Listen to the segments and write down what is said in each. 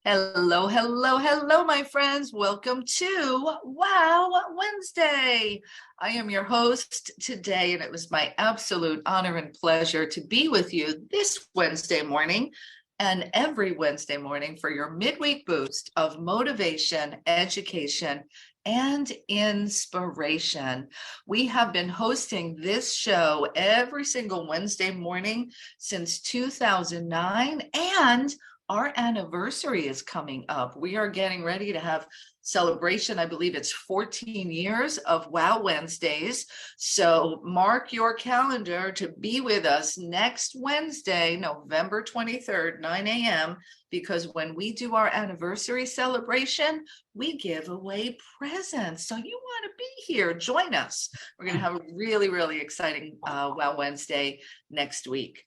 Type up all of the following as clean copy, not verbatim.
Hello, hello, hello, my friends. Welcome to Wow Wednesday. I am your host today, and it was my absolute honor and pleasure to be with you this Wednesday morning and every Wednesday morning for your midweek boost of motivation, education, and inspiration. We have been hosting this show every single Wednesday morning since 2009, and our anniversary is coming up. We are getting ready to have celebration. I believe it's 14 years of Wow Wednesdays. So mark your calendar to be with us next Wednesday, November 23rd, 9 a.m., because when we do our anniversary celebration, we give away presents. So you want to be here, join us. We're going to have a really, really exciting Wow Wednesday next week.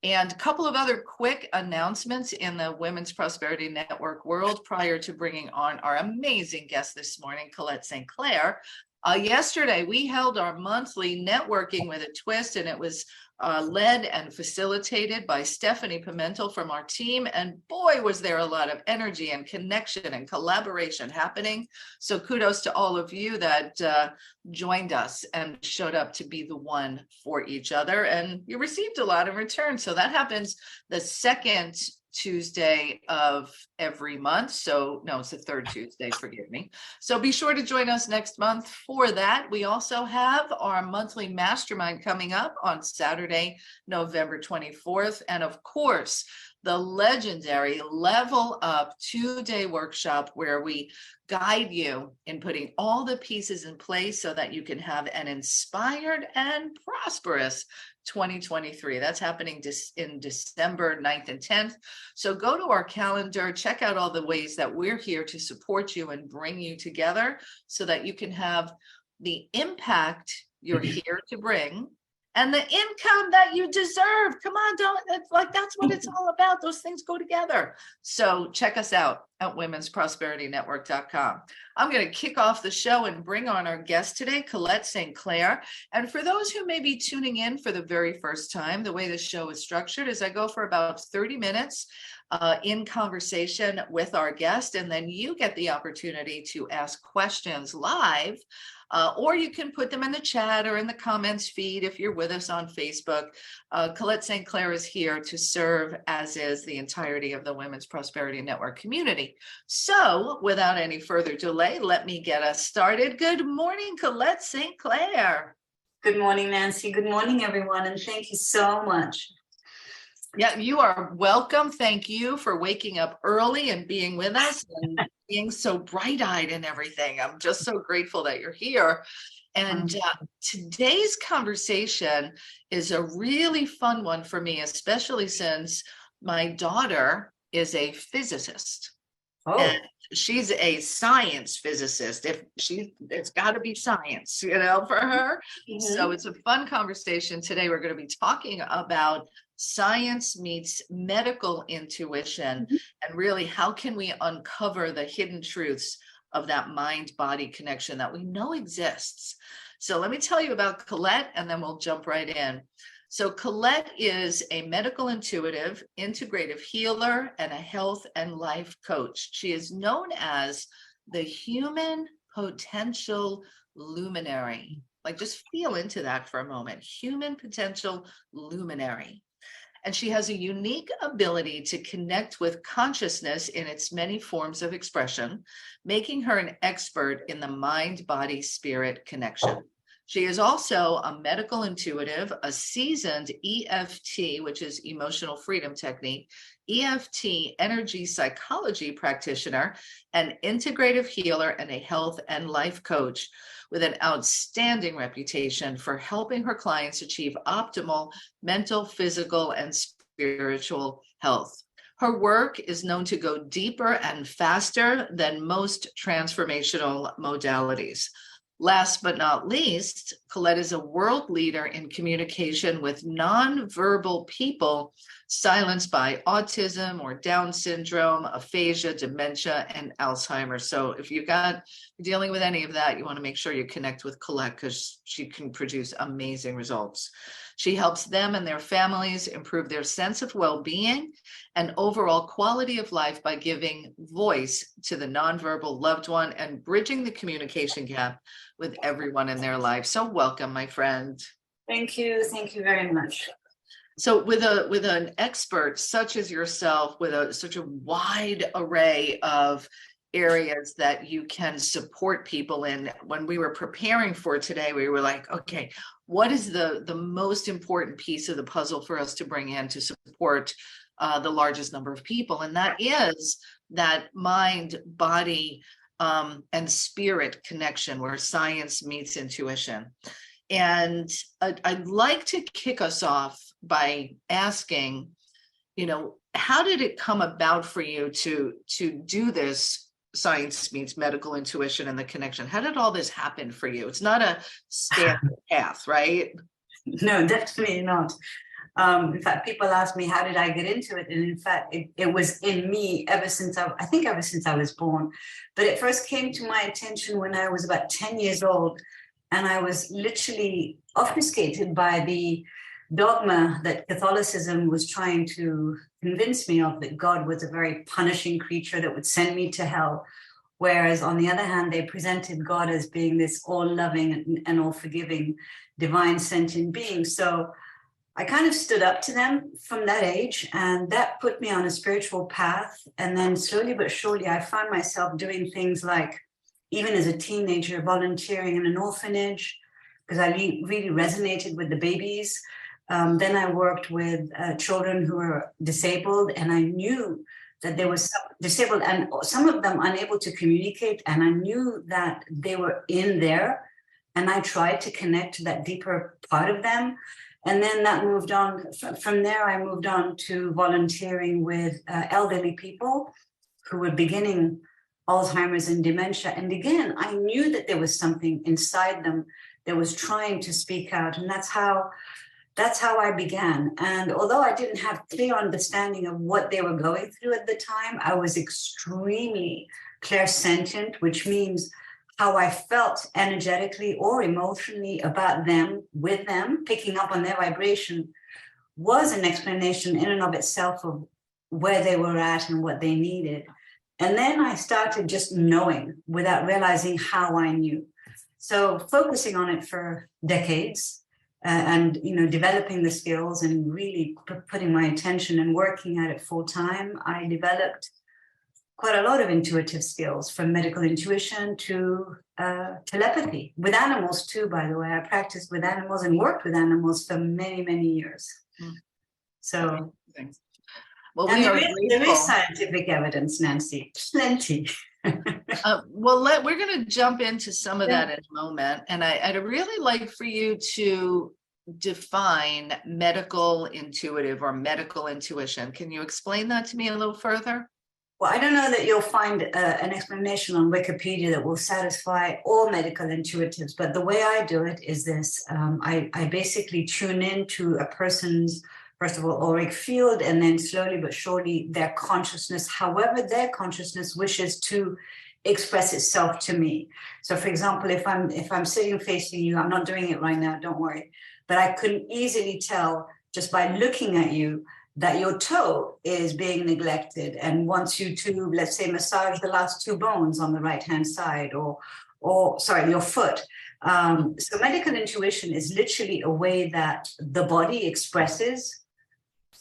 And a couple of other quick announcements in the Women's Prosperity Network world prior to bringing on our amazing guest this morning, Colette St. Clair. Yesterday, we held our monthly networking with a twist, and it was led and facilitated by Stephanie Pimentel from our team. And boy, was there a lot of energy and connection and collaboration happening. So kudos to all of you that joined us and showed up to be the one for each other. And you received a lot in return. So that happens the second Tuesday of every month. So no, it's the third Tuesday, forgive me. So be sure to join us next month for that. We also have our monthly mastermind coming up on Saturday, November 24th. And of course, the legendary Level Up 2-day workshop where we guide you in putting all the pieces in place so that you can have an inspired and prosperous 2023. That's happening in December 9th and 10th. So go to our calendar, check out all the ways that we're here to support you and bring you together so that you can have the impact you're here to bring and the income that you deserve. Come on, that's what it's all about. Those things go together. So check us out at womensprosperityNetwork.com. I'm going to kick off the show and bring on our guest today, Colette St. Clair. And for those who may be tuning in for the very first time, the way the show is structured is I go for about 30 minutes in conversation with our guest, and then you get the opportunity to ask questions live. Or you can put them in the chat or in the comments feed if you're with us on Facebook. Colette St. Clair is here to serve, as is the entirety of the Women's Prosperity Network community. So without any further delay, let me get us started. Good morning, Colette St. Clair. Good morning, Nancy. Good morning, everyone. And thank you so much. Yeah, you are welcome. Thank you for waking up early and being with us and being so bright-eyed and everything. I'm just so grateful that you're here. And today's conversation is a really fun one for me, especially since my daughter is a physicist. Oh. And she's a science physicist. It's got to be science, for her. Mm-hmm. So it's a fun conversation. Today, we're going to be talking about science meets medical intuition, mm-hmm. and really how can we uncover the hidden truths of that mind-body connection that we know exists. So let me tell you about Colette, and then we'll jump right in. So Colette is a medical intuitive, integrative healer, and a health and life coach. She is known as the human potential luminary. Like, just feel into that for a moment. Human potential luminary. And she has a unique ability to connect with consciousness in its many forms of expression, making her an expert in the mind-body-spirit connection. She is also a medical intuitive, a seasoned EFT, which is Emotional Freedom technique, EFT energy psychology practitioner, an integrative healer, and a health and life coach with an outstanding reputation for helping her clients achieve optimal mental, physical, and spiritual health. Her work is known to go deeper and faster than most transformational modalities. Last but not least, Colette is a world leader in communication with nonverbal people silenced by autism or Down syndrome, aphasia, dementia, and Alzheimer's. So if you're dealing with any of that, you want to make sure you connect with Colette because she can produce amazing results. She helps them and their families improve their sense of well-being and overall quality of life by giving voice to the nonverbal loved one and bridging the communication gap with everyone in their life. So welcome, my friend. Thank you. Thank you very much. So with an expert such as yourself, with such a wide array of areas that you can support people in, when we were preparing for today, we were like, okay, what is the most important piece of the puzzle for us to bring in to support the largest number of people? And that is that mind, body, and spirit connection where science meets intuition. And I'd like to kick us off by asking, how did it come about for you to do this science meets medical intuition and the connection? How did all this happen for you? It's not a standard path, right? No, definitely not. In fact, people ask me, how did I get into it? And in fact, it was in me ever since I was born. But it first came to my attention when I was about 10 years old. And I was literally obfuscated by the dogma that Catholicism was trying to convince me of, that God was a very punishing creature that would send me to hell. Whereas on the other hand, they presented God as being this all-loving and all-forgiving divine sentient being. So I kind of stood up to them from that age, and that put me on a spiritual path. And then slowly but surely, I found myself doing things like, even as a teenager, volunteering in an orphanage, because I really resonated with the babies. Then I worked with children who were disabled, and I knew that they were disabled and some of them unable to communicate, and I knew that they were in there, and I tried to connect to that deeper part of them. And then that moved on. From there, I moved on to volunteering with elderly people who were beginning Alzheimer's and dementia. And again, I knew that there was something inside them that was trying to speak out. And that's how I began. And although I didn't have clear understanding of what they were going through at the time, I was extremely clairsentient, which means how I felt energetically or emotionally about them, with them, picking up on their vibration, was an explanation in and of itself of where they were at and what they needed. And then I started just knowing without realizing how I knew. So focusing on it for decades and developing the skills and really putting my attention and working at it full time, I developed quite a lot of intuitive skills, from medical intuition to telepathy, with animals too, by the way. I practiced with animals and worked with animals for many, many years. So... Well, there is scientific evidence, Nancy, plenty. We're going to jump into some of that in a moment. And I'd really like for you to define medical intuitive or medical intuition. Can you explain that to me a little further? Well, I don't know that you'll find an explanation on Wikipedia that will satisfy all medical intuitives, but the way I do it is this. I basically tune into a person's, first of all, auric field, and then slowly but surely their consciousness, however their consciousness wishes to express itself to me. So for example, if I'm sitting facing you, I'm not doing it right now, don't worry, but I could easily tell just by looking at you that your toe is being neglected and wants you to, let's say, massage the last two bones on the right-hand side, or sorry, your foot. So medical intuition is literally a way that the body expresses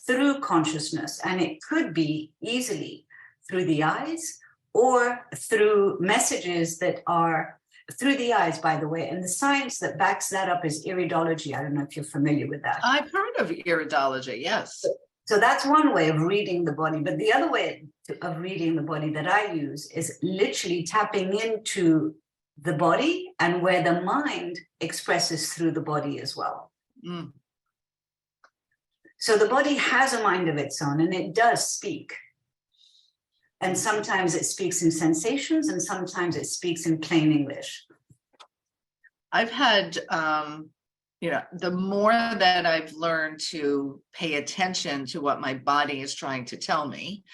through consciousness, and it could be easily through the eyes or through messages that are through the eyes, by the way. And the science that backs that up is iridology. I don't know if you're familiar with that. I've heard of iridology, yes. So that's one way of reading the body. But the other way of reading the body that I use is literally tapping into the body and where the mind expresses through the body as well. Mm. So the body has a mind of its own, and it does speak. And sometimes it speaks in sensations, and sometimes it speaks in plain English. I've had, the more that I've learned to pay attention to what my body is trying to tell me,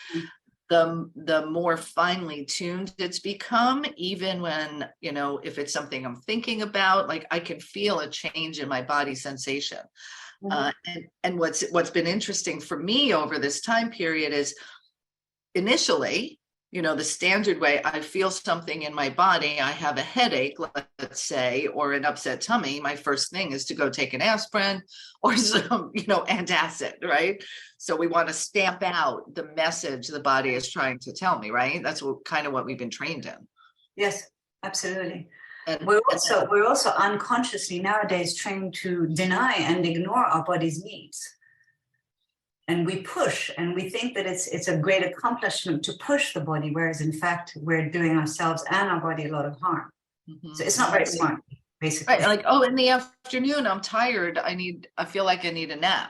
the more finely tuned it's become, even when, if it's something I'm thinking about, like I can feel a change in my body sensation. Mhm. And what's been interesting for me over this time period is initially, the standard way, I feel something in my body, I have a headache, let's say, or an upset tummy, my first thing is to go take an aspirin or some, antacid, right? So we want to stamp out the message the body is trying to tell me, right? That's kind of what we've been trained in. Yes, absolutely. And We're also unconsciously nowadays trained to deny and ignore our body's needs. And we push, and we think that it's a great accomplishment to push the body, whereas in fact we're doing ourselves and our body a lot of harm. So it's not very smart, basically. Right, like, oh, in the afternoon, I'm tired. I feel like I need a nap.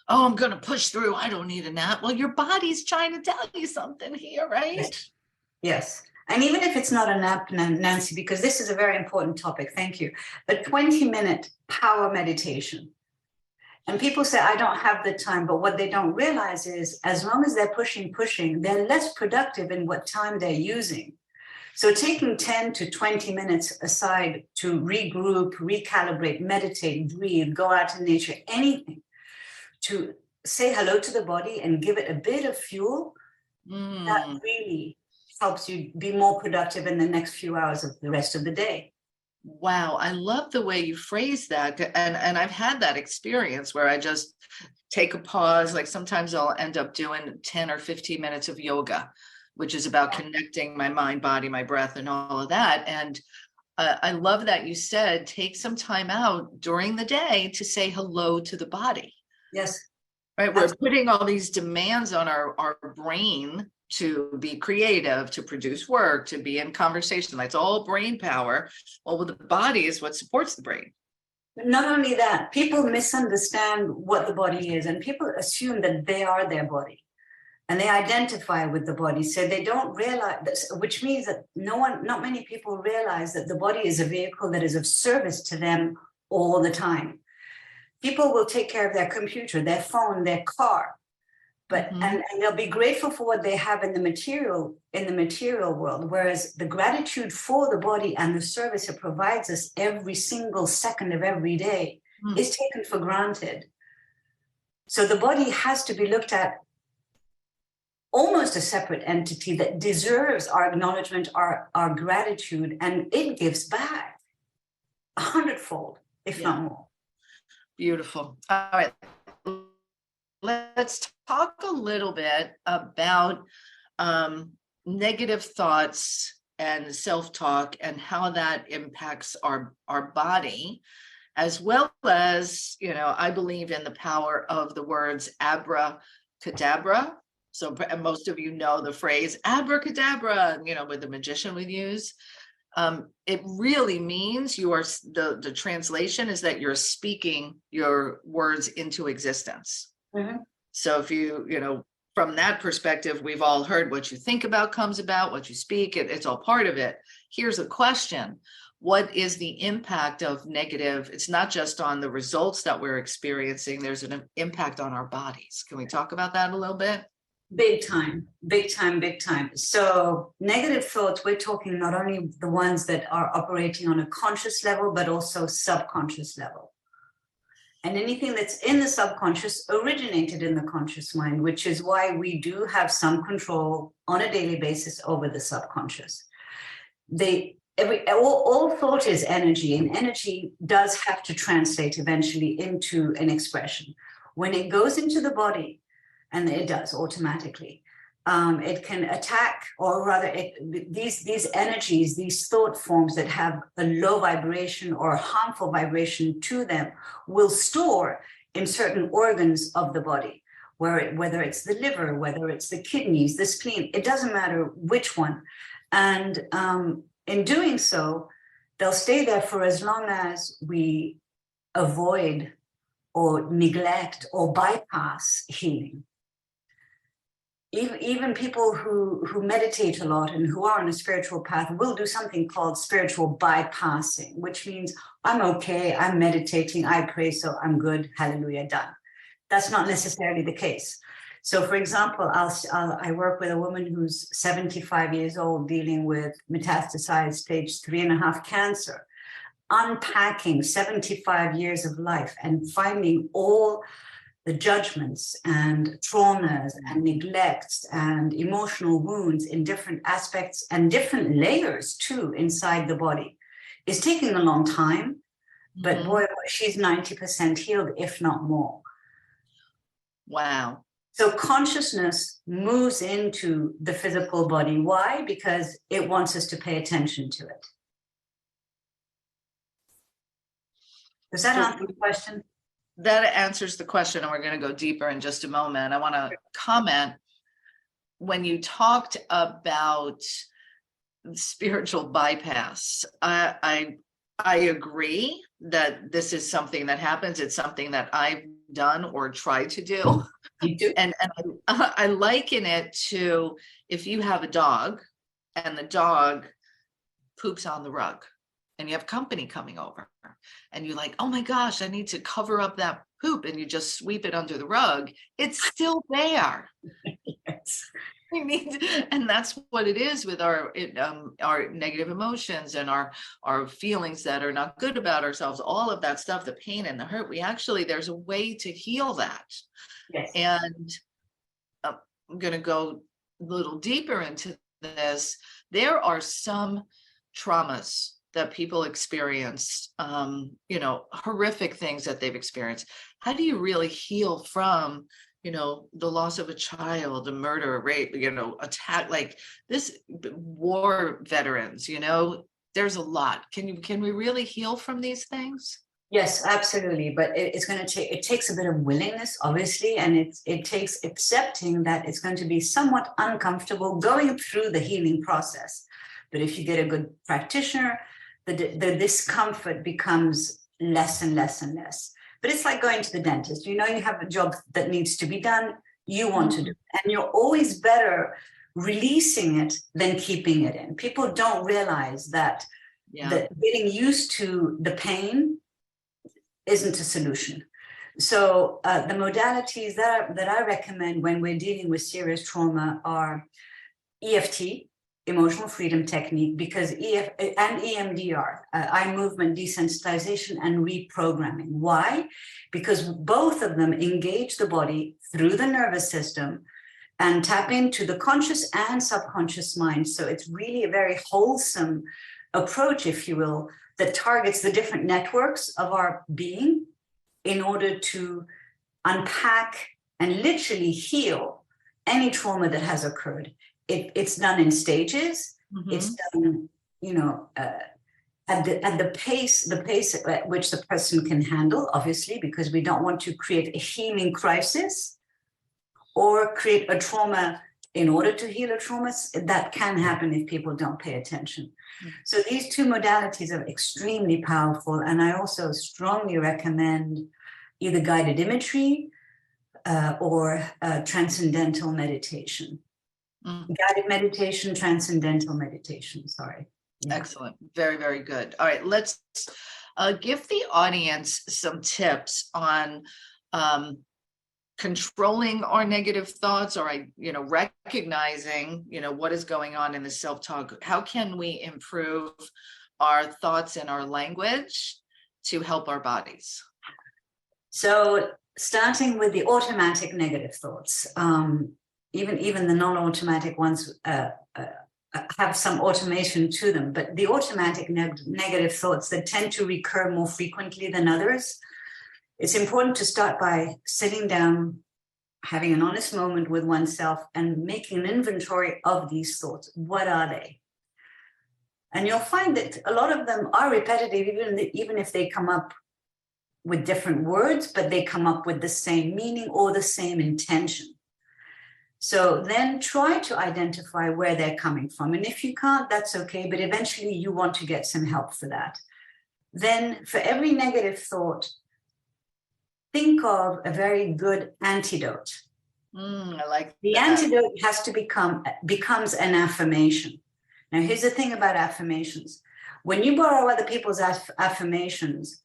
Oh, I'm going to push through. I don't need a nap. Well, your body's trying to tell you something here, right? Yes. And even if it's not a nap, Nancy, because this is a very important topic, thank you, a 20-minute power meditation. And people say, I don't have the time, but what they don't realize is as long as they're pushing, they're less productive in what time they're using. So taking 10 to 20 minutes aside to regroup, recalibrate, meditate, breathe, go out in nature, anything to say hello to the body and give it a bit of fuel, that really helps you be more productive in the next few hours of the rest of the day. Wow, I love the way you phrase that. And I've had that experience where I just take a pause. Like sometimes I'll end up doing 10 or 15 minutes of yoga, which is about connecting my mind, body, my breath, and all of that. And I love that you said take some time out during the day to say hello to the body. Yes. Right. We're putting all these demands on our brain to be creative, to produce work, to be in conversation. That's all brain power. Well, the body is what supports the brain. Not only that, people misunderstand what the body is, and people assume that they are their body and they identify with the body. So they don't realize this, which means that not many people realize that the body is a vehicle that is of service to them all the time. People will take care of their computer, their phone, their car, but and they'll be grateful for what they have in the material world, whereas the gratitude for the body and the service it provides us every single second of every day is taken for granted. So the body has to be looked at almost a separate entity that deserves our acknowledgement, our gratitude, and it gives back 100-fold, if not more. Beautiful. All right. Let's talk a little bit about negative thoughts and self-talk and how that impacts our body, as well as, I believe in the power of the words abracadabra. So most of you know the phrase abracadabra, with the magician would use. It really means the translation is that you're speaking your words into existence. So if you from that perspective, we've all heard what you think about comes about, what you speak, it's all part of it. Here's a question. What is the impact of negative? It's not just on the results that we're experiencing, there's an impact on our bodies. Can we talk about that a little bit? Big time. So negative thoughts, we're talking not only the ones that are operating on a conscious level, but also subconscious level. And anything that's in the subconscious originated in the conscious mind, which is why we do have some control on a daily basis over the subconscious. All thought is energy, and energy does have to translate eventually into an expression. When it goes into the body, and it does automatically, it can attack, or rather these energies, these thought forms that have a low vibration or harmful vibration to them will store in certain organs of the body, whether it's the liver, whether it's the kidneys, the spleen, it doesn't matter which one. And in doing so, they'll stay there for as long as we avoid or neglect or bypass healing. Even people who meditate a lot and who are on a spiritual path will do something called spiritual bypassing, which means I'm okay, I'm meditating, I pray, so I'm good, hallelujah, done. That's not necessarily the case. So, for example, I work with a woman who's 75 years old dealing with metastasized stage 3.5 cancer. unpacking 75 years of life and finding all the judgments and traumas and neglects and emotional wounds in different aspects and different layers too inside the body is taking a long time. But boy, she's 90% healed, if not more. Wow. So consciousness moves into the physical body. Why? Because it wants us to pay attention to it. Does that answer the question? That answers the question, and we're going to go deeper in just a moment. I want to comment when you talked about spiritual bypass. I agree that this is something that happens. It's something that I've done or tried to do. You do. And I liken it to if you have a dog and the dog poops on the rug and you have company coming over and you're like, oh my gosh, I need to cover up that poop, and you just sweep it under the rug. It's still there. Yes. And that's what it is with our negative emotions and our feelings that are not good about ourselves, all of that stuff, the pain and the hurt. There's a way to heal that. Yes. And I'm going to go a little deeper into this. There are some traumas that people experience, horrific things that they've experienced. How do you really heal from, the loss of a child, a murder, a rape, attack, like this, war veterans, there's a lot. Can we really heal from these things? Yes, absolutely. But it takes a bit of willingness, obviously, and it takes accepting that it's going to be somewhat uncomfortable going through the healing process. But if you get a good practitioner, the discomfort becomes less and less and less. But it's like going to the dentist. You have a job that needs to be done, you want to do it. And you're always better releasing it than keeping it in. People don't realize that getting used to the pain isn't a solution. So the modalities that I recommend when we're dealing with serious trauma are EFT, Emotional Freedom Technique, because and EMDR, eye movement desensitization and reprogramming. Why? Because both of them engage the body through the nervous system and tap into the conscious and subconscious mind. So it's really a very wholesome approach, if you will, that targets the different networks of our being in order to unpack and literally heal any trauma that has occurred. It's done in stages. It's done, at the pace at which the person can handle, obviously, because we don't want to create a healing crisis or create a trauma in order to heal a trauma. That can happen if people don't pay attention. So these two modalities are extremely powerful. And I also strongly recommend either guided imagery or transcendental meditation. Guided meditation, transcendental meditation, sorry. Yeah. Excellent. Very, very good. All right, let's give the audience some tips on controlling our negative thoughts, or recognizing, what is going on in the self-talk. How can we improve our thoughts and our language to help our bodies? So starting with the automatic negative thoughts, even the non-automatic ones have some automation to them, but the automatic negative thoughts that tend to recur more frequently than others, it's important to start by sitting down, having an honest moment with oneself and making an inventory of these thoughts. What are they? And you'll find that a lot of them are repetitive, even if they come up with different words, but they come up with the same meaning or the same intention. So then try to identify where they're coming from. And if you can't, that's okay, but eventually you want to get some help for that. Then for every negative thought, think of a very good antidote. I like the that. Antidote has to becomes an affirmation. Now, here's the thing about affirmations. When you borrow other people's affirmations,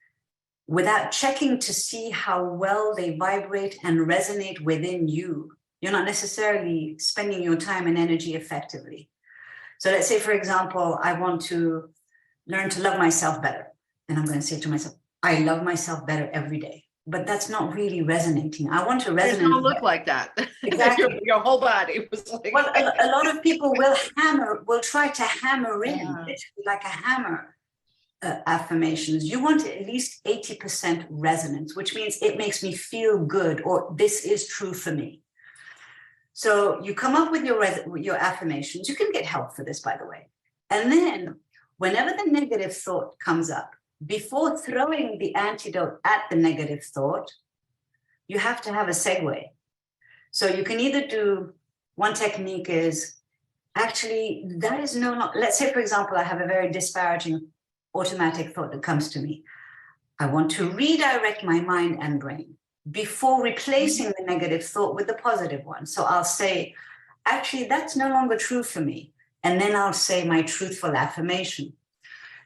without checking to see how well they vibrate and resonate within you, you're not necessarily spending your time and energy effectively. So let's say, for example, I want to learn to love myself better. and I'm going to say to myself, I love myself better every day. But that's not really resonating. I want to resonate. It don't look like that. Exactly. your whole body was like. Well, a lot of people will try to hammer in, literally like a hammer, affirmations. You want at least 80% resonance, which means it makes me feel good, or this is true for me. So you come up with your affirmations. You can get help for this, by the way. And then whenever the negative thought comes up, before throwing the antidote at the negative thought, you have to have a segue. So you can either do, one technique is, actually, that is no longer, let's say, for example, I have a very disparaging automatic thought that comes to me. I want to redirect my mind and brain before replacing the negative thought with the positive one. So I'll say, actually, that's no longer true for me. And then I'll say my truthful affirmation.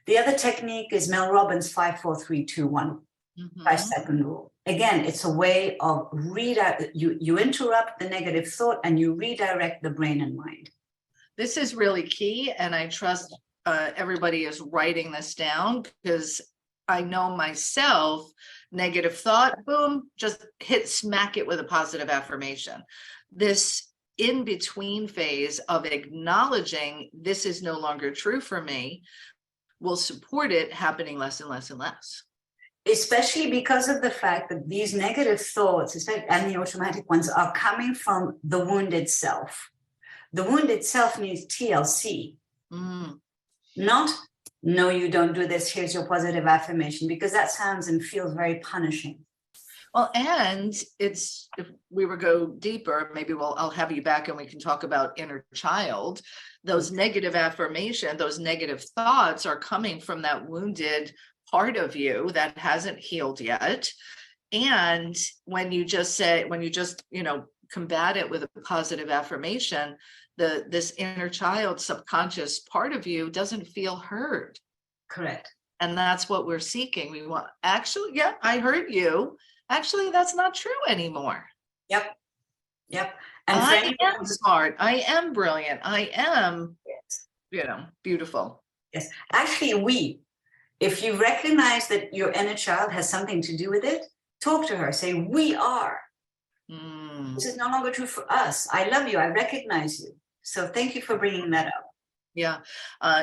The other technique is Mel Robbins' 5, 4, 3, 2, 1, 5-second rule. Again, it's a way of you interrupt the negative thought and you redirect the brain and mind. This is really key, and I trust everybody is writing this down, because I know myself, negative thought, boom, just smack it with a positive affirmation. This in-between phase of acknowledging this is no longer true for me will support it happening less and less and less. Especially because of the fact that these negative thoughts, and the automatic ones, are coming from the wounded self. The wounded self needs TLC, not, no, you don't do this, here's your positive affirmation, because that sounds and feels very punishing. Well, and it's, if we were go deeper, maybe I'll have you back and we can talk about inner child. Those negative affirmation, those negative thoughts are coming from that wounded part of you that hasn't healed yet. And when you just combat it with a positive affirmation, this inner child subconscious part of you doesn't feel heard. Correct. And that's what we're seeking. We want, actually, yeah, I heard you. Actually, that's not true anymore. Yep. And I am smart. I am brilliant. I am, beautiful. Yes. Actually, if you recognize that your inner child has something to do with it, talk to her. Say, we are. This is no longer true for us. I love you. I recognize you. So thank you for bringing that up. Yeah.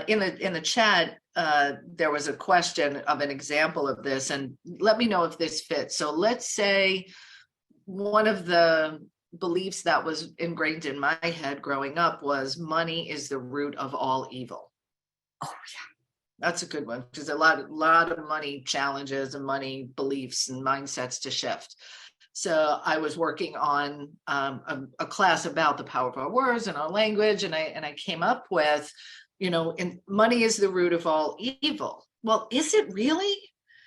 In the chat, there was a question of an example of this, and let me know if this fits. So let's say one of the beliefs that was ingrained in my head growing up was money is the root of all evil. Oh, yeah. That's a good one, because a lot of money challenges and money beliefs and mindsets to shift. So I was working on a class about the power of our words and our language, and I came up with, and money is the root of all evil. Well, is it really?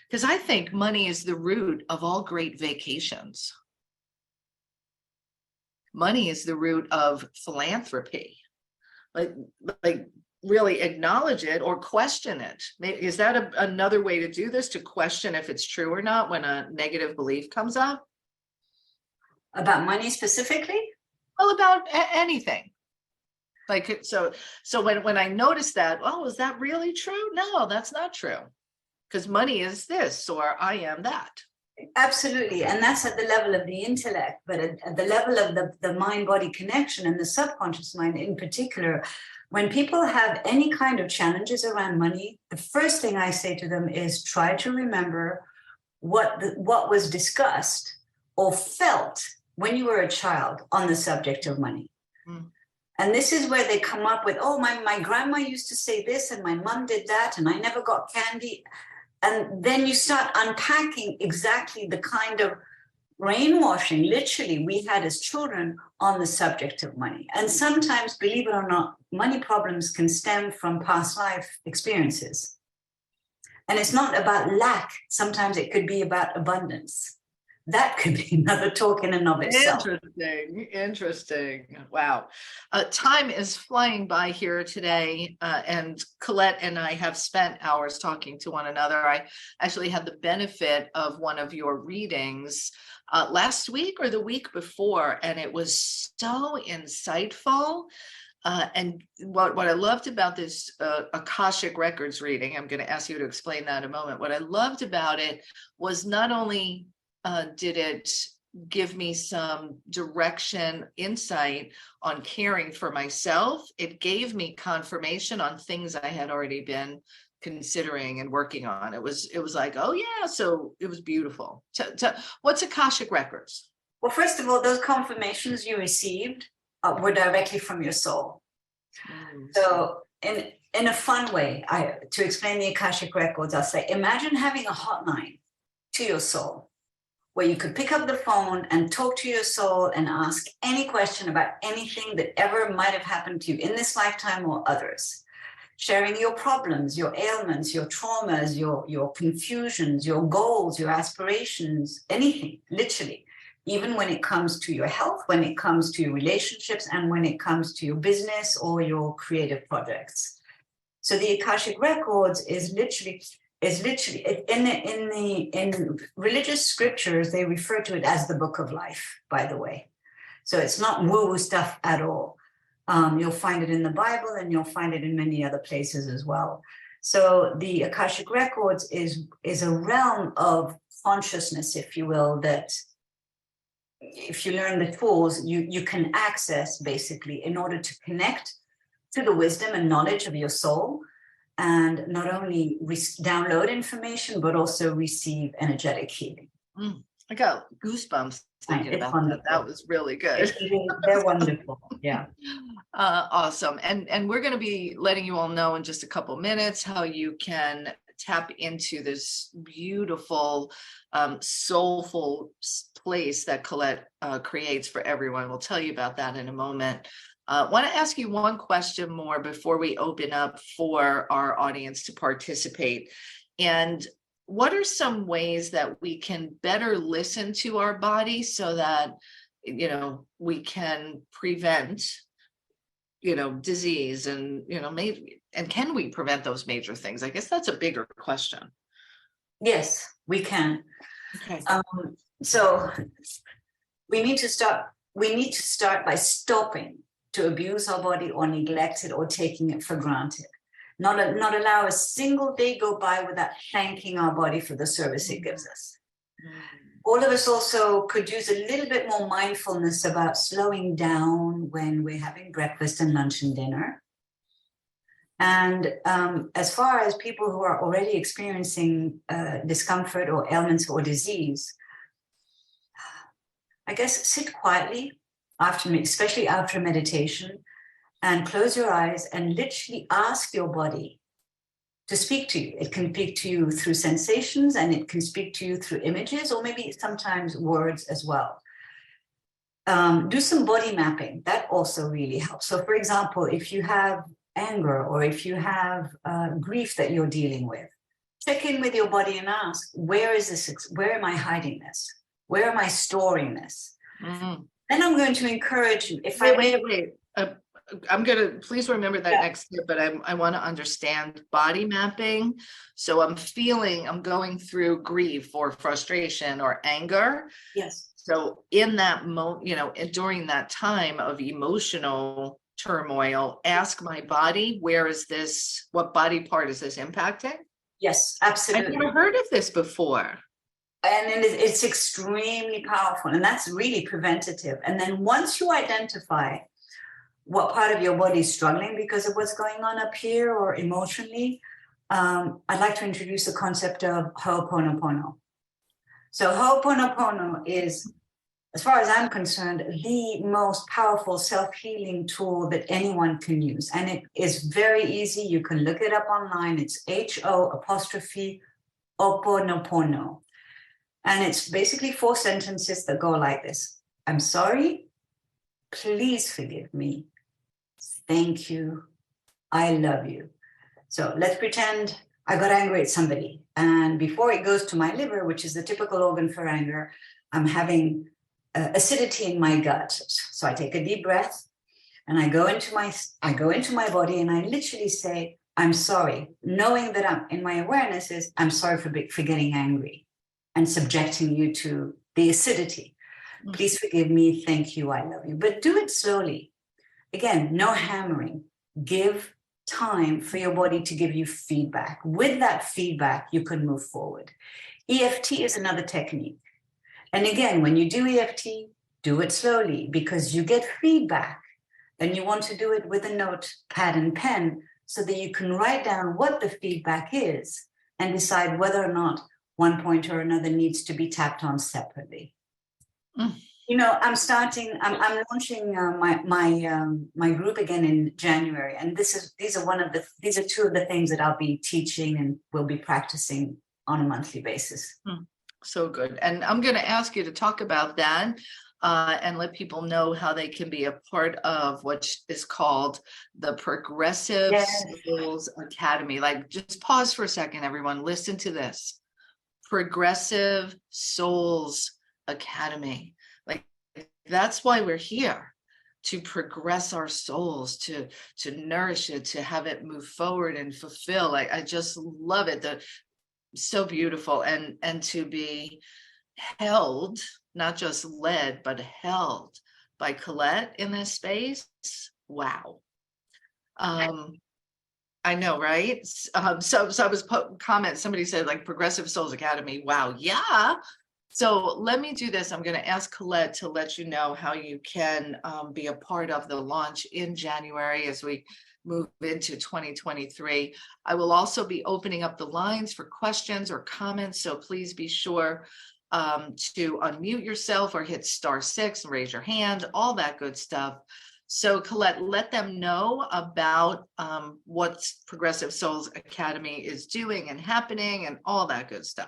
Because I think money is the root of all great vacations. Money is the root of philanthropy. Like really acknowledge it or question it. Is that another way to do this, to question if it's true or not when a negative belief comes up? About money specifically? Well, about anything. Like, so when I noticed that, oh, is that really true? No, that's not true. Because money is this, or I am that. Absolutely. And that's at the level of the intellect, but at the level of the mind-body connection and the subconscious mind in particular, when people have any kind of challenges around money, the first thing I say to them is try to remember what was discussed or felt when you were a child on the subject of money. And this is where they come up with, oh, my grandma used to say this and my mom did that and I never got candy. And then you start unpacking exactly the kind of brainwashing, literally, we had as children on the subject of money. And sometimes, believe it or not, money problems can stem from past life experiences. And it's not about lack. Sometimes it could be about abundance. That could be another talk in and of itself. Interesting. Wow. Time is flying by here today. And Colette and I have spent hours talking to one another. I actually had the benefit of one of your readings last week or the week before, and it was so insightful. And what I loved about this Akashic Records reading, I'm going to ask you to explain that in a moment. What I loved about it was not only did it give me some direction, insight on caring for myself, it gave me confirmation on things I had already been considering and working on. It was like, oh yeah, so it was beautiful. What's Akashic Records? Well, first of all, those confirmations you received were directly from your soul. So in a fun way, to explain the Akashic Records, I'll say, imagine having a hotline to your soul, where you could pick up the phone and talk to your soul and ask any question about anything that ever might have happened to you in this lifetime or others, sharing your problems, your ailments, your traumas, your confusions, your goals, your aspirations, anything, literally, even when it comes to your health, when it comes to your relationships, and when it comes to your business or your creative projects. So the Akashic Records is literally in religious scriptures, they refer to it as the book of life, by the way. So it's not woo-woo stuff at all. You'll find it in the Bible, and you'll find it in many other places as well. So the Akashic Records is a realm of consciousness, if you will, that if you learn the tools, you can access basically in order to connect to the wisdom and knowledge of your soul, and not only download information, but also receive energetic healing. I got goosebumps thinking about that. That was really good. They're wonderful. Yeah. Awesome. And we're going to be letting you all know in just a couple minutes how you can tap into this beautiful, soulful place that Colette creates for everyone. We'll tell you about that in a moment. Want to ask you one question more before we open up for our audience to participate. And what are some ways that we can better listen to our body so that, we can prevent, disease and, maybe, and can we prevent those major things? I guess that's a bigger question. Yes, we can. Okay. So we need to start by stopping to abuse our body or neglect it or taking it for granted. Not allow a single day go by without thanking our body for the service it gives us. All of us also could use a little bit more mindfulness about slowing down when we're having breakfast and lunch and dinner. And as far as people who are already experiencing discomfort or ailments or disease, I guess sit quietly, especially after meditation, and close your eyes and literally ask your body to speak to you. It can speak to you through sensations, and it can speak to you through images, or maybe sometimes words as well. Do some body mapping. That also really helps. So for example, if you have anger or if you have grief that you're dealing with, check in with your body and ask, where is this? Where am I hiding this? Where am I storing this? Mm-hmm. Then I'm going to encourage you. Wait. I'm going to, please remember that next step, but I want to understand body mapping. So I'm going through grief or frustration or anger. Yes. So in that moment, during that time of emotional turmoil, ask my body, what body part is this impacting? Yes, absolutely. I've never heard of this before. And it's extremely powerful, and that's really preventative. And then once you identify what part of your body is struggling because of what's going on up here or emotionally, I'd like to introduce the concept of Ho'oponopono. So Ho'oponopono is, as far as I'm concerned, the most powerful self-healing tool that anyone can use. And it is very easy. You can look it up online. It's Ho'oponopono. And it's basically 4 sentences that go like this. I'm sorry. Please forgive me. Thank you. I love you. So let's pretend I got angry at somebody. And before it goes to my liver, which is the typical organ for anger, I'm having acidity in my gut. So I take a deep breath and I go into my body and I literally say, I'm sorry, knowing that I'm in my awareness is I'm sorry for getting angry and subjecting you to the acidity. Please forgive me. Thank you. I love you. But do it slowly. Again, no hammering. Give time for your body to give you feedback. With that feedback, you can move forward. EFT is another technique. And again, when you do EFT, do it slowly because you get feedback and you want to do it with a notepad and pen so that you can write down what the feedback is and decide whether or not one point or another needs to be tapped on separately. You know, I'm launching my group again in January, and these are two of the things that I'll be teaching and will be practicing on a monthly basis. So good. And I'm going to ask you to talk about that and let people know how they can be a part of what is called the Progressive Souls Academy. Like, just pause for a second, everyone. Listen to this. Progressive Souls Academy. Like, that's why we're here, to progress our souls, to nourish it, to have it move forward and fulfill. I just love it. So beautiful, and to be held, not just led, but held by Colette in this space. Wow. I know, right? So I was comment. Somebody said like Progressive Souls Academy. Wow. Yeah. So let me do this. I'm going to ask Colette to let you know how you can be a part of the launch in January as we move into 2023. I will also be opening up the lines for questions or comments. So please be sure to unmute yourself or hit *6 and raise your hand, all that good stuff. So Colette, let them know about what Progressive Souls Academy is doing and happening and all that good stuff.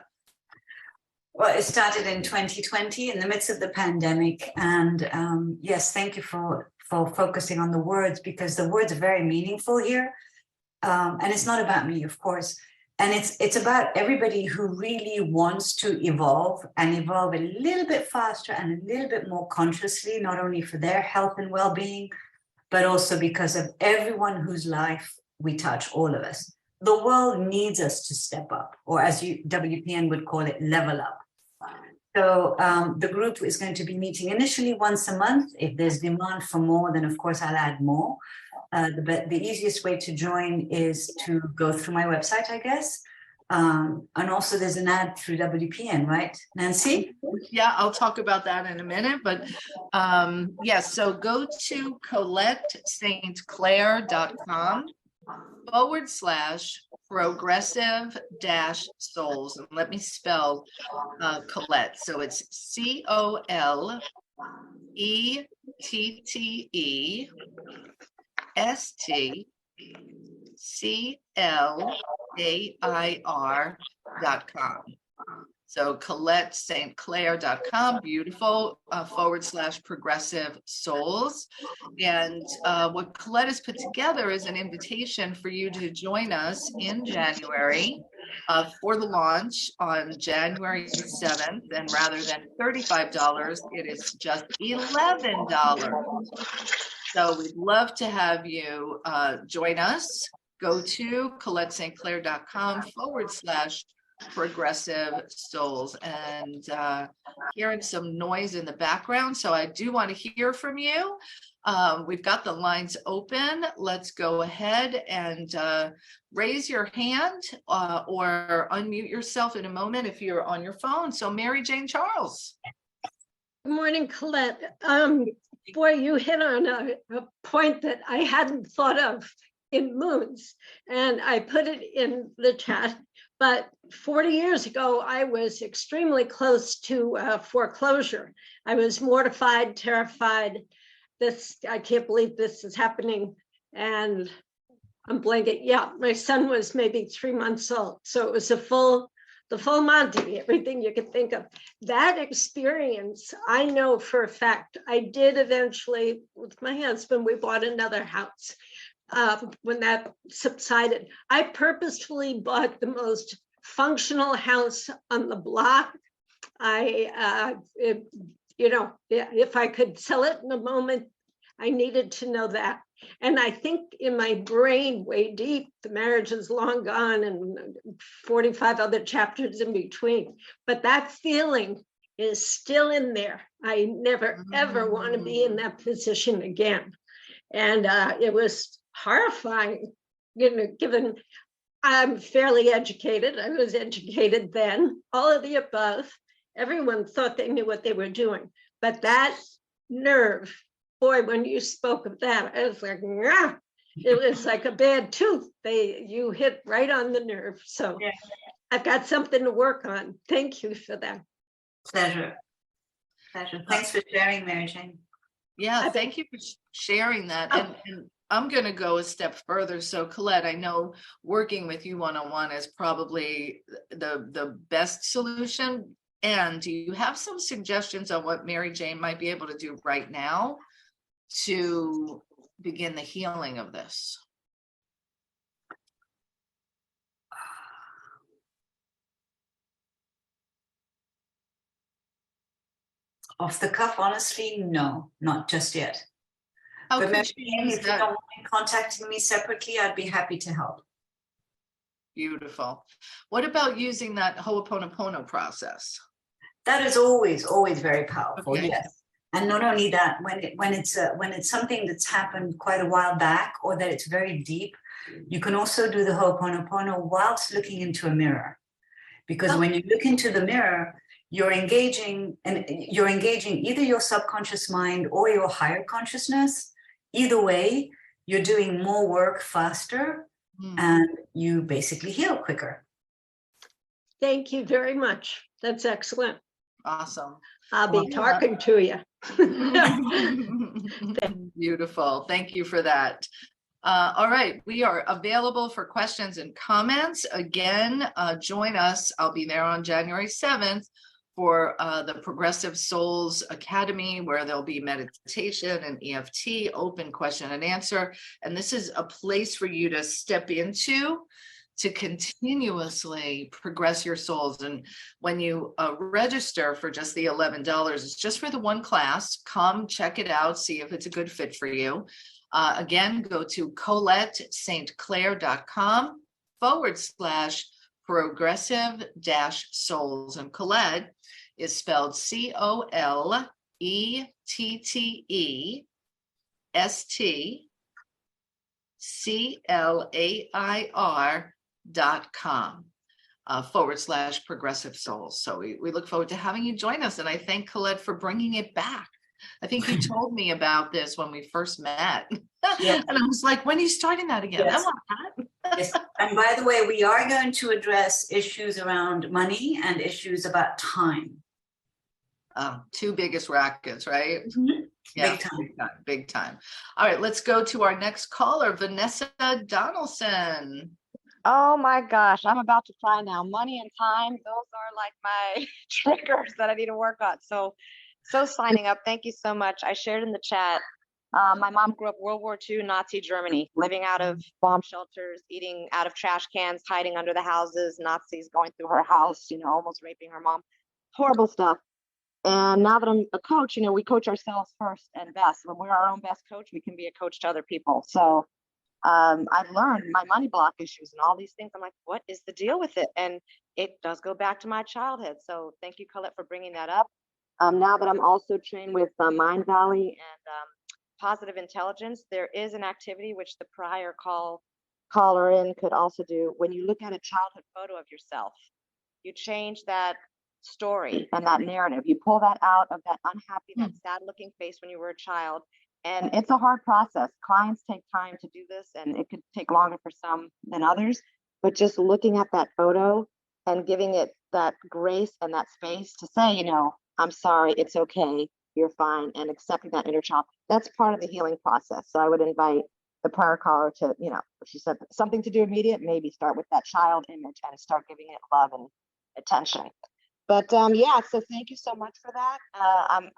Well, it started in 2020 in the midst of the pandemic. And yes, thank you for focusing on the words, because the words are very meaningful here. And it's not about me, of course. And it's about everybody who really wants to evolve and evolve a little bit faster and a little bit more consciously, not only for their health and well-being, but also because of everyone whose life we touch, all of us. The world needs us to step up, or as WPN would call it, level up. So the group is going to be meeting initially once a month. If there's demand for more, then of course I'll add more. The easiest way to join is to go through my website, I guess. And also there's an ad through WPN, right, Nancy? Yeah, I'll talk about that in a minute. But yes, so go to ColetteSt.com/progressive-souls. And let me spell Colette. So it's ColetteStClair.com. So ColetteSt.com, beautiful, /progressive souls. And what Colette has put together is an invitation for you to join us in January for the launch on January 7th. And rather than $35, it is just $11. So we'd love to have you join us. Go to ColetteSt.Clair.com /progressive souls. And hearing some noise in the background, so I do want to hear from you. We've got the lines open. Let's go ahead and raise your hand or unmute yourself in a moment if you're on your phone. So Mary Jane Charles. Good morning, Colette. Boy, you hit on a point that I hadn't thought of in moons, and I put it in the chat. But 40 years ago, I was extremely close to foreclosure. I was mortified, terrified. I can't believe this is happening. And I'm blanking. Yeah, my son was maybe 3 months old. So it was the full Monty, everything you could think of. That experience, I know for a fact, I did eventually, with my husband, we bought another house. When that subsided, I purposefully bought the most functional house on the block. If I could sell it in a moment, I needed to know that. And I think in my brain, way deep, the marriage is long gone and 45 other chapters in between. But that feeling is still in there. I never, ever want to be in that position again. And it was horrifying, given I'm fairly educated. I was educated then, all of the above. Everyone thought they knew what they were doing. But that nerve, boy, when you spoke of that, I was like, nah. It was like a bad tooth. You hit right on the nerve. So yeah. I've got something to work on. Thank you for that. Pleasure. Thanks for sharing, Mary Jane. Yeah, thank you for sharing that. And I'm going to go a step further. So Colette, I know working with you one-on-one is probably the best solution. And do you have some suggestions on what Mary Jane might be able to do right now to begin the healing of this? Off the cuff, honestly, no, not just yet. How but could if you don't mind contacting me separately, I'd be happy to help. Beautiful. What about using that Ho'oponopono process? That is always very powerful. Okay. Yes. And not only that, when it's something that's happened quite a while back, or that it's very deep, you can also do the Ho'oponopono whilst looking into a mirror. Because when you look into the mirror, you're engaging either your subconscious mind or your higher consciousness. Either way, you're doing more work faster, and you basically heal quicker. Thank you very much. That's excellent. Awesome. I'll be talking to you. Beautiful. Thank you for that. All right, we are available for questions and comments. Again, join us. I'll be there on January 7th for the Progressive Souls Academy, where there'll be meditation and EFT, open question and answer. And this is a place for you to step into to continuously progress your souls. And when you register for just the $11, it's just for the one class. Come check it out, see if it's a good fit for you. Again, go to ColetteSt.com/progressive-souls. And Colette is spelled ColetteStClair.com /progressive souls. So we look forward to having you join us. And I thank Colette for bringing it back. I think you told me about this when we first met. Yes. And I was like, when are you starting that again? Yes. I want that. Yes. And by the way, we are going to address issues around money and issues about time. Two biggest rackets, right? Mm-hmm. Yeah, big time. All right, let's go to our next caller, Vanessa Donaldson. Oh my gosh, I'm about to cry now. Money and time, those are like my triggers that I need to work on. So signing up. Thank you so much. I shared in the chat. My mom grew up World War II, Nazi Germany, living out of bomb shelters, eating out of trash cans, hiding under the houses, Nazis going through her house, almost raping her mom. Horrible stuff. And now that I'm a coach, we coach ourselves first and best. When we're our own best coach, we can be a coach to other people. So I've learned my money block issues and all these things. I'm like, what is the deal with it? And it does go back to my childhood. So thank you, Colette, for bringing that up. Now that I'm also trained with Mind Valley and positive intelligence, there is an activity which the prior caller in could also do. When you look at a childhood photo of yourself, you change that story and that narrative. You pull that out of that unhappy, that sad looking face when you were a child. And it's a hard process. Clients take time to do this, and it could take longer for some than others. But just looking at that photo and giving it that grace and that space to say, I'm sorry, it's okay, you're fine, and accepting that inner child, that's part of the healing process. So I would invite the prior caller to, she said something to do immediate, maybe start with that child image and start giving it love and attention. But so thank you so much for that. I'm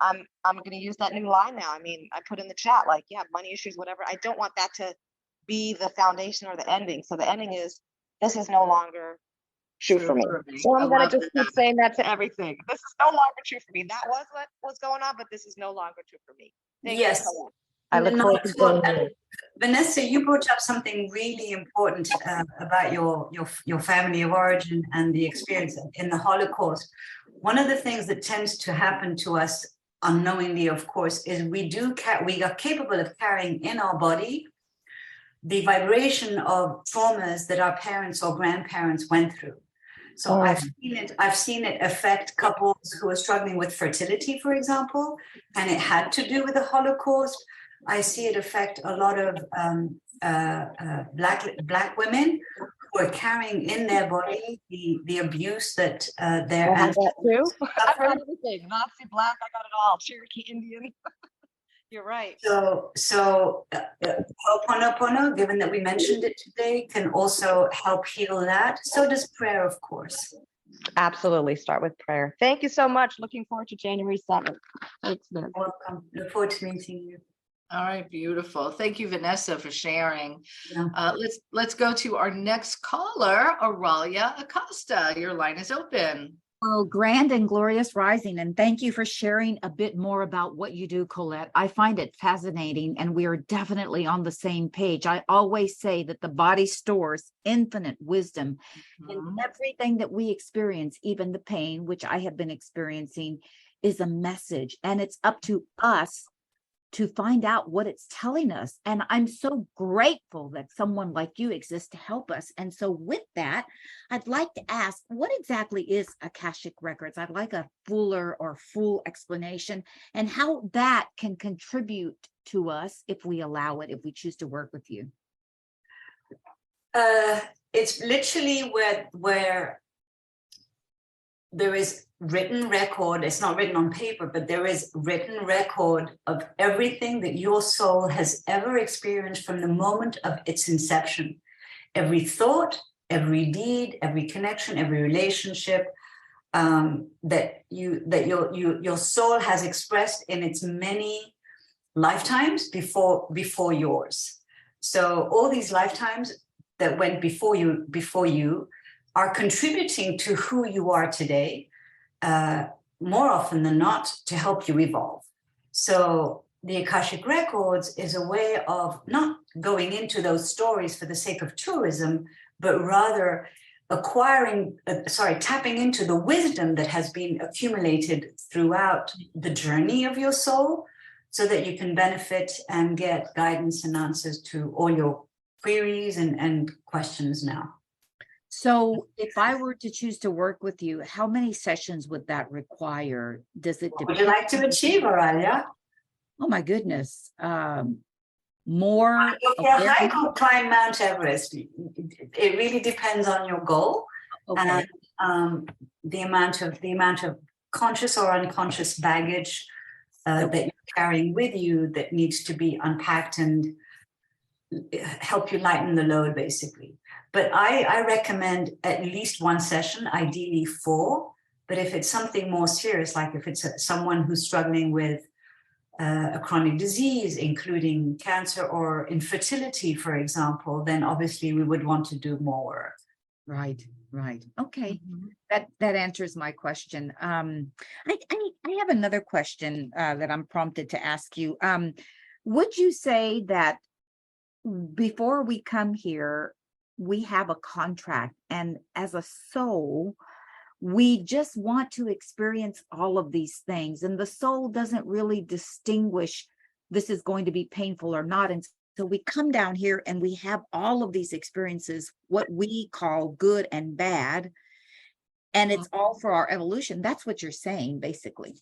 going to use that new line now. I mean, I put in the chat, money issues, whatever. I don't want that to be the foundation or the ending. So the ending is, this is no longer true for me. So I'm going to just keep saying that to everything. This is no longer true for me. That was what was going on, but this is no longer true for me. Thank you. I look forward to doing it. Vanessa, you brought up something really important about your family of origin and the experience in the Holocaust. One of the things that tends to happen to us unknowingly, of course, is we are capable of carrying in our body the vibration of traumas that our parents or grandparents went through. So I've seen it affect couples who are struggling with fertility, for example, and it had to do with the Holocaust. I see it affect a lot of black women who are carrying in their body the abuse that their ancestors suffered. I've got everything. Nazi, black, I got it all. Cherokee Indian. You're right. So Ho'oponopono, given that we mentioned it today, can also help heal that. So does prayer, of course. Absolutely. Start with prayer. Thank you so much. Looking forward to January 7th. Thanks, Liz. Welcome. Look forward to meeting you. All right, beautiful. Thank you, Vanessa, for sharing. Yeah. Let's go to our next caller, Auralia Acosta. Your line is open. Oh, grand and glorious rising. And thank you for sharing a bit more about what you do, Colette. I find it fascinating, and we are definitely on the same page. I always say that the body stores infinite wisdom, and everything that we experience, even the pain, which I have been experiencing, is a message, and it's up to us to find out what it's telling us. And I'm so grateful that someone like you exists to help us. And so with that, I'd like to ask, what exactly is Akashic Records? I'd like a full explanation, and how that can contribute to us if we allow it, if we choose to work with you. It's literally where there is written record. It's not written on paper, but there is written record of everything that your soul has ever experienced from the moment of its inception. Every thought, every deed, every connection, every relationship that your soul has expressed in its many lifetimes before yours. So all these lifetimes that went before you are contributing to who you are today, more often than not, to help you evolve. So the Akashic Records is a way of not going into those stories for the sake of tourism, but rather tapping into the wisdom that has been accumulated throughout the journey of your soul, so that you can benefit and get guidance and answers to all your queries and questions now. So if I were to choose to work with you, how many sessions would that require? Does it What would you like to achieve, Auralia? Oh my goodness. More. For a hike or climb Mount Everest, it really depends on your goal. Okay. And the amount of conscious or unconscious baggage that you're carrying with you that needs to be unpacked and help you lighten the load, basically. But I recommend at least one session, ideally 4. But if it's something more serious, like if it's someone who's struggling with a chronic disease, including cancer or infertility, for example, then obviously we would want to do more work. Right. Okay. That answers my question. I have another question that I'm prompted to ask you. Would you say that before we come here, we have a contract, and as a soul, we just want to experience all of these things, and the soul doesn't really distinguish this is going to be painful or not, and so we come down here and we have all of these experiences, what we call good and bad, and it's all for our evolution. That's what you're saying, basically.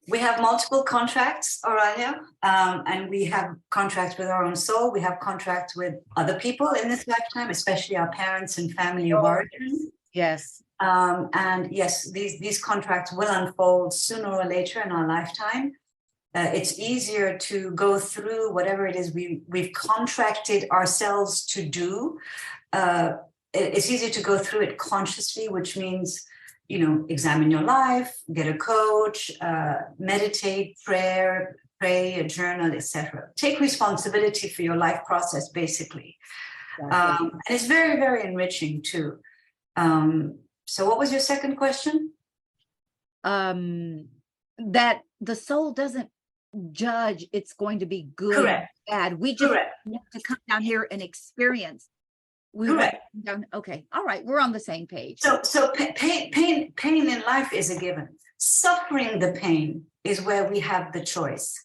We have multiple contracts, Auralia, and we have contracts with our own soul. We have contracts with other people in this lifetime, especially our parents and family of origin. Yes. And yes, these contracts will unfold sooner or later in our lifetime. It's easier to go through whatever it is we've contracted ourselves to do. It's easier to go through it consciously, which means, examine your life, get a coach, meditate, pray, a journal, etc. Take responsibility for your life process, basically. And it's very, very enriching too. So what was your second question? That the soul doesn't judge it's going to be good or bad. We just want to come down here and experience. Okay. All right. We're on the same page. So pain in life is a given. Suffering the pain is where we have the choice.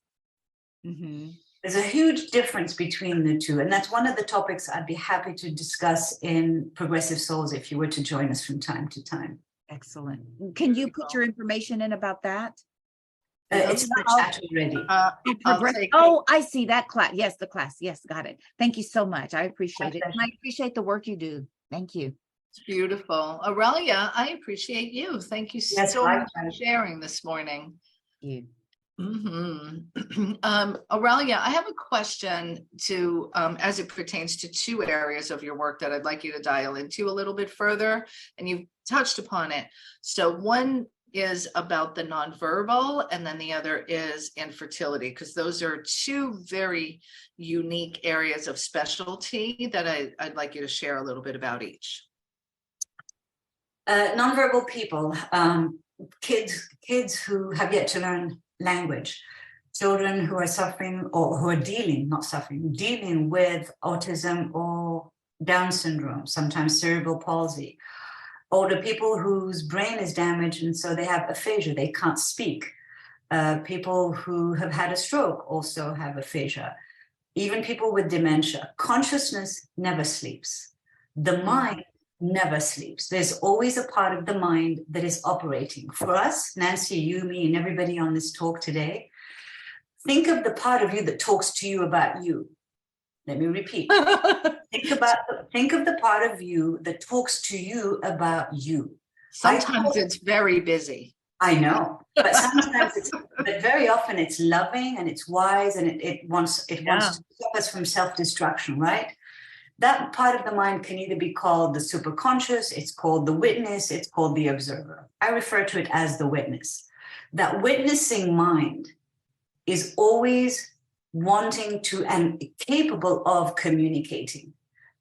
Mm-hmm. There's a huge difference between the two. And that's one of the topics I'd be happy to discuss in Progressive Souls if you were to join us from time to time. Excellent. Can you put your information in about that? It's in the chat already. I see that class. Yes, the class. Yes, got it. Thank you so much. I appreciate it. And I appreciate the work you do. Thank you. It's beautiful. Aurelia, I appreciate you. Thank you so much for sharing this morning. Thank you. Aurelia, I have a question to, as it pertains to two areas of your work that I'd like you to dial into a little bit further, and you've touched upon it. So one is about the nonverbal, and then the other is infertility, because those are two very unique areas of specialty that I'd like you to share a little bit about each. Nonverbal people, kids who have yet to learn language, children who are suffering or who are dealing with autism or Down syndrome, sometimes cerebral palsy, older people whose brain is damaged and so they have aphasia, they can't speak. People who have had a stroke also have aphasia. Even people with dementia. Consciousness never sleeps. The mind never sleeps. There's always a part of the mind that is operating. For us, Nancy, you, me, and everybody on this talk today, think of the part of you that talks to you about you. Let me repeat. Think of the part of you that talks to you about you. Sometimes it's very busy. I know, but but very often it's loving and it's wise and it wants to stop us from self-destruction, right? That part of the mind can either be called the superconscious, it's called the witness, it's called the observer. I refer to it as the witness. That witnessing mind is always wanting to and capable of communicating.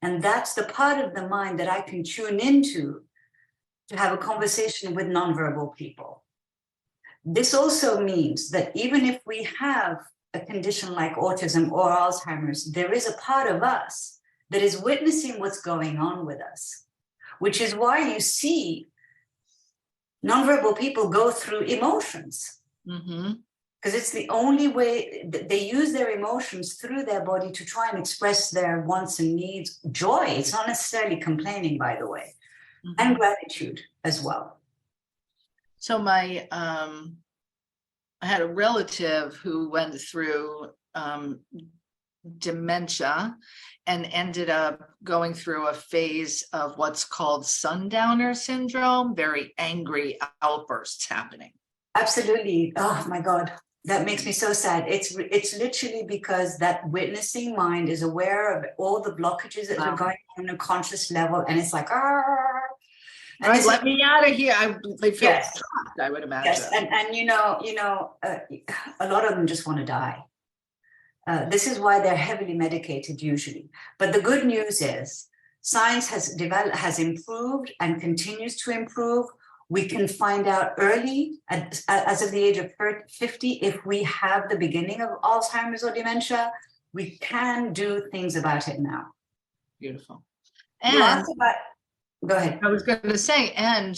And that's the part of the mind that I can tune into to have a conversation with nonverbal people. This also means that even if we have a condition like autism or Alzheimer's, there is a part of us that is witnessing what's going on with us, which is why you see nonverbal people go through emotions. Because it's the only way that they use their emotions through their body to try and express their wants and needs. Joy, it's not necessarily complaining, by the way, and gratitude as well. So I had a relative who went through dementia and ended up going through a phase of what's called sundowner syndrome, very angry outbursts happening. Absolutely. Oh my God. That makes me so sad. It's literally because that witnessing mind is aware of all the blockages that are going on a conscious level. And it's like, and right, let me out of here. They feel trapped, I would imagine. Yes, and a lot of them just want to die. This is why they're heavily medicated usually. But the good news is science has improved and continues to improve. We can find out early, as of the age of 50, if we have the beginning of Alzheimer's or dementia. We can do things about it now. Beautiful. And go ahead. I was going to say, and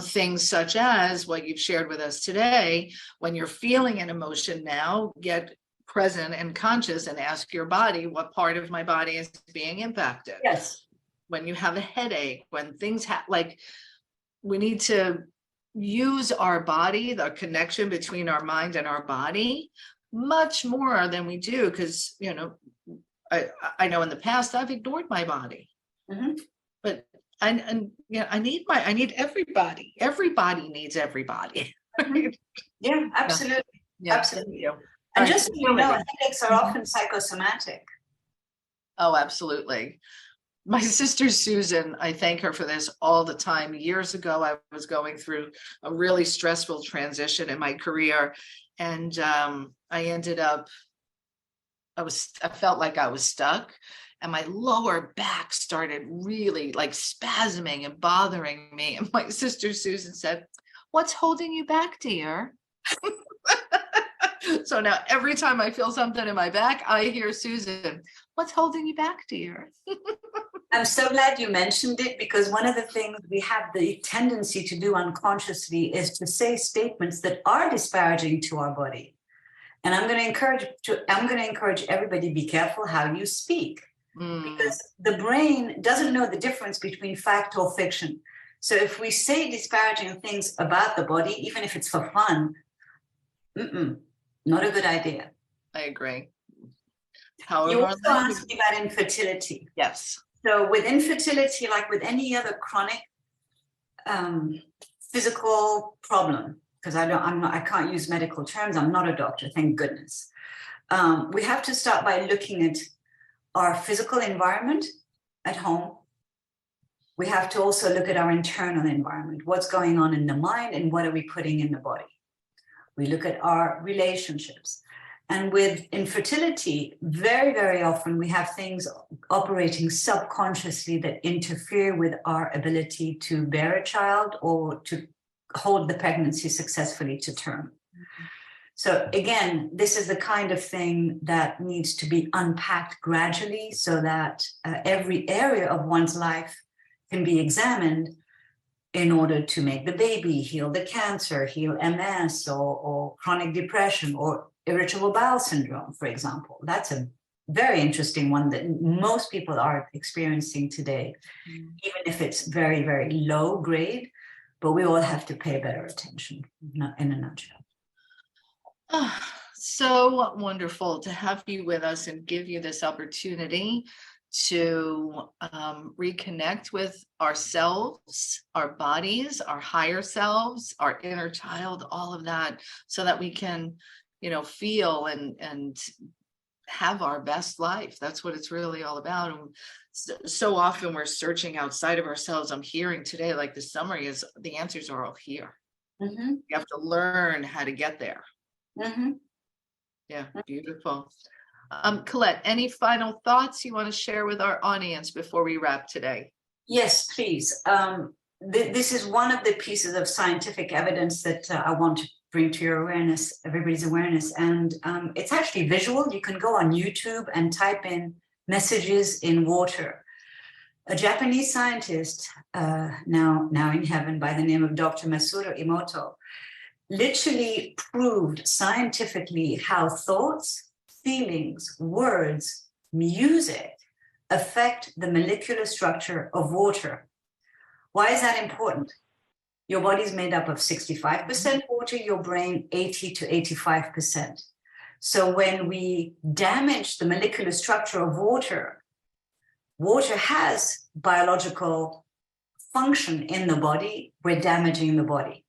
things such as what you've shared with us today, when you're feeling an emotion now, get present and conscious and ask your body, what part of my body is being impacted? Yes. When you have a headache, when things we need to use our body, the connection between our mind and our body, much more than we do. Because, I know in the past I've ignored my body, but I need everybody. Everybody needs everybody. Yeah, absolutely. Yeah, absolutely. And just so you know, headaches are often psychosomatic. Oh, absolutely. My sister Susan, I thank her for this all the time. Years ago, I was going through a really stressful transition in my career, and I ended up, I felt like I was stuck, and my lower back started really spasming and bothering me. And my sister Susan said, "What's holding you back, dear?" So now every time I feel something in my back, I hear Susan, "What's holding you back, dear?" I'm so glad you mentioned it, because one of the things we have the tendency to do unconsciously is to say statements that are disparaging to our body. And I'm going to encourage everybody, be careful how you speak, because the brain doesn't know the difference between fact or fiction. So if we say disparaging things about the body, even if it's for fun, not a good idea. I agree. You also asked me about infertility. Yes. So with infertility, like with any other chronic physical problem, because I can't use medical terms. I'm not a doctor, thank goodness. We have to start by looking at our physical environment at home. We have to also look at our internal environment. What's going on in the mind and what are we putting in the body? We look at our relationships. And with infertility, very, very often we have things operating subconsciously that interfere with our ability to bear a child or to hold the pregnancy successfully to term. So again, this is the kind of thing that needs to be unpacked gradually so that every area of one's life can be examined in order to make the baby, heal the cancer, heal MS or chronic depression or irritable bowel syndrome, for example. That's a very interesting one that most people are experiencing today, even if it's very, very low grade, but we all have to pay better attention, in a nutshell. Oh, so wonderful to have you with us and give you this opportunity to reconnect with ourselves, our bodies, our higher selves, our inner child, all of that, so that we can, feel and have our best life. That's what it's really all about. And so often we're searching outside of ourselves. I'm hearing today, like the summary is, the answers are all here. You have to learn how to get there. Yeah, beautiful. Colette, any final thoughts you want to share with our audience before we wrap today? Yes, please. This is one of the pieces of scientific evidence that I want to bring to your awareness, everybody's awareness. And it's actually visual. You can go on YouTube and type in messages in water. A Japanese scientist, now in heaven, by the name of Dr. Masuro Emoto, literally proved scientifically how thoughts, feelings, words, music affect the molecular structure of water. Why is that important? Your body's made up of 65% water, your brain 80 to 85%. So when we damage the molecular structure of water, water has biological function in the body, we're damaging the body.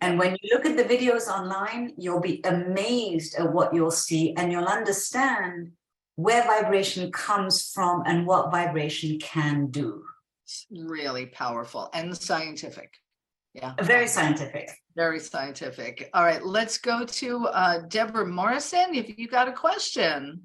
And when you look at the videos online, you'll be amazed at what you'll see, and you'll understand where vibration comes from and what vibration can do. It's really powerful and scientific. Yeah. Very scientific. Very scientific. All right, let's go to Deborah Morrison. If you got a question.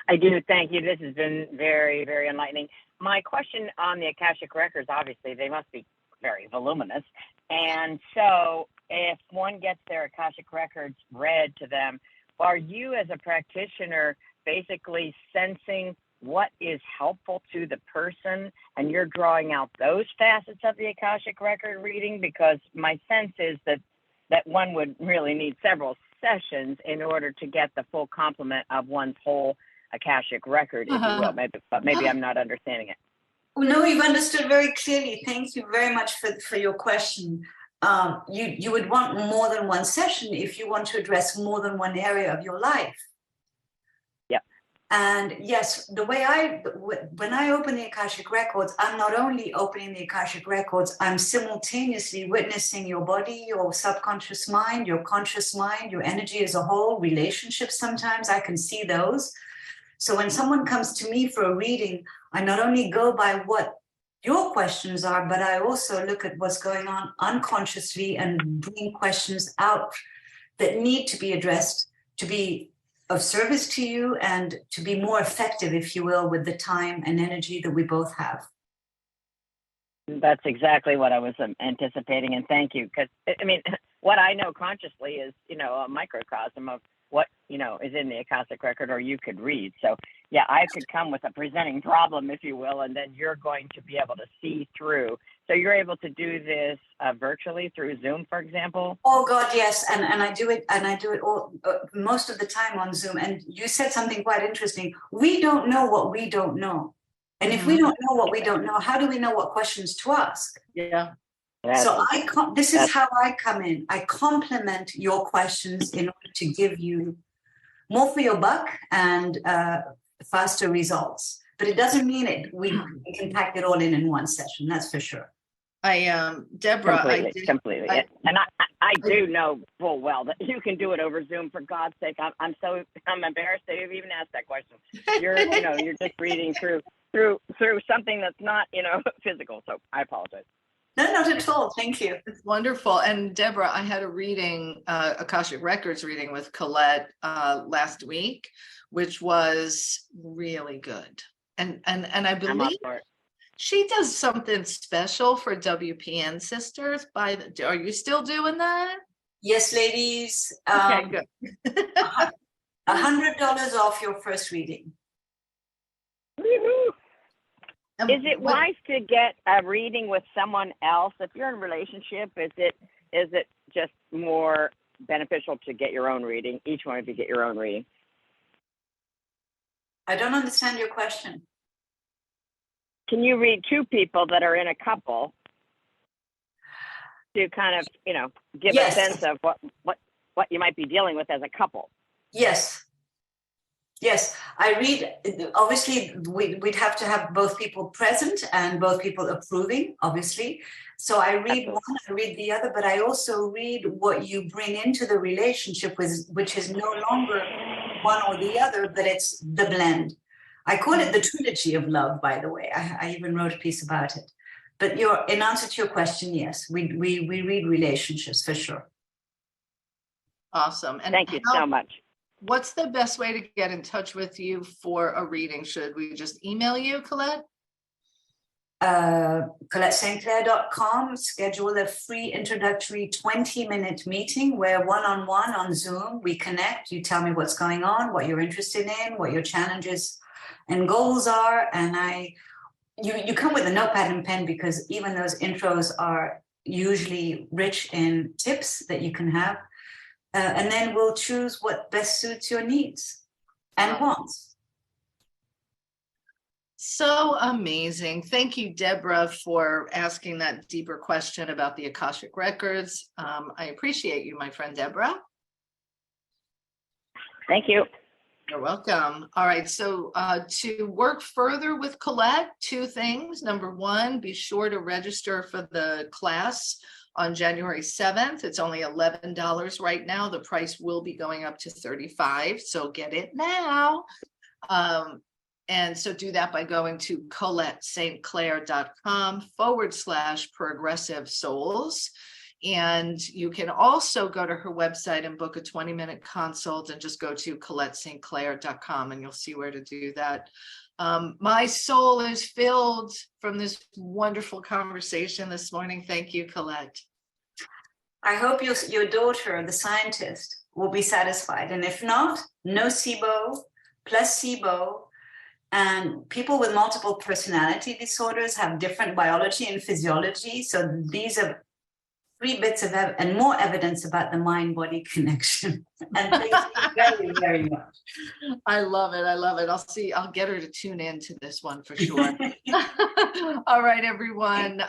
I do. Thank you. This has been very, very enlightening. My question on the Akashic Records, obviously, they must be very voluminous. And so if one gets their Akashic Records read to them, are you as a practitioner basically sensing what is helpful to the person and you're drawing out those facets of the Akashic Record reading? Because my sense is that one would really need several sessions in order to get the full complement of one's whole Akashic Record, if you will. Maybe I'm not understanding it. No, you've understood very clearly. Thank you very much for your question. You would want more than one session if you want to address more than one area of your life. Yeah. And yes, when I open the Akashic Records, I'm not only opening the Akashic Records, I'm simultaneously witnessing your body, your subconscious mind, your conscious mind, your energy as a whole, relationships sometimes, I can see those. So when someone comes to me for a reading, I not only go by what your questions are, but I also look at what's going on unconsciously and bring questions out that need to be addressed to be of service to you and to be more effective, if you will, with the time and energy that we both have. That's exactly what I was anticipating, and thank you. Because, I mean, what I know consciously is, a microcosm of what, is in the Akashic record, or you could read. So yeah, I could come with a presenting problem, if you will, and then you're going to be able to see through. So you're able to do this virtually through Zoom, for example? Oh God, yes. And I do it all most of the time on Zoom. And you said something quite interesting. We don't know what we don't know. And if we don't know what we don't know, how do we know what questions to ask? Yeah. So this is how I come in. I complement your questions in order to give you more for your buck and faster results. But it doesn't mean we can pack it all in one session. That's for sure. Deborah, completely. And I do know full well that you can do it over Zoom. For God's sake, I'm embarrassed to have even asked that question. You're just reading through something that's not physical. So I apologize. No, not at all. Thank you. It's wonderful. And Deborah, I had a reading, Akashic Records reading with Colette last week, which was really good. And I believe she does something special for WPN sisters. Are you still doing that? Yes, ladies. Okay, good. $100 off your first reading. Woo-hoo. Is it wise to get a reading with someone else? If you're in a relationship, is it just more beneficial to get your own reading? Each one of you get your own reading. I don't understand your question. Can you read two people that are in a couple to kind of, give a sense of what you might be dealing with as a couple? Yes. Yes, I read, obviously, we'd have to have both people present and both people approving, obviously. So I read one, I read the other, but I also read what you bring into the relationship, which is no longer one or the other, but it's the blend. I call it the trilogy of love, by the way. I even wrote a piece about it. But in answer to your question, yes, we read relationships for sure. Awesome. And thank you so much. What's the best way to get in touch with you for a reading? Should we just email you, Colette? ColetteSt.com. Schedule a free introductory 20-minute meeting where one-on-one on Zoom, we connect. You tell me what's going on, what you're interested in, what your challenges and goals are. And you come with a notepad and pen, because even those intros are usually rich in tips that you can have. And then we'll choose what best suits your needs and wants. So amazing. Thank you, Deborah, for asking that deeper question about the Akashic Records. I appreciate you, my friend Deborah. Thank you. You're welcome. All right. So to work further with Colette, two things. Number one, be sure to register for the class on January 7th. It's only $11 right now. The price will be going up to $35. So get it now. And so do that by going to ColetteSt.Clair.com/progressive souls. And you can also go to her website and book a 20-minute consult, and just go to ColetteSt.Clair.com and you'll see where to do that. My soul is filled from this wonderful conversation this morning. Thank you, Colette. I hope your daughter, the scientist, will be satisfied. And if not, nocebo, placebo, and people with multiple personality disorders have different biology and physiology. So these are 3 bits of and more evidence about the mind-body connection. And thank you very, very much. I love it. I love it. I'll get her to tune in to this one for sure. All right, everyone.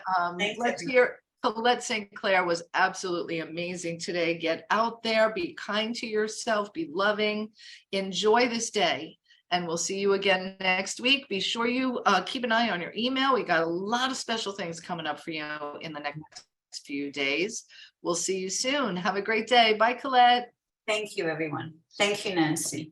Let's hear. Colette St. Clair was absolutely amazing today. Get out there, be kind to yourself, be loving, enjoy this day. And we'll see you again next week. Be sure you keep an eye on your email. We got a lot of special things coming up for you in the next few days. We'll see you soon. Have a great day. Bye, Colette. Thank you, everyone. Thank you, Nancy.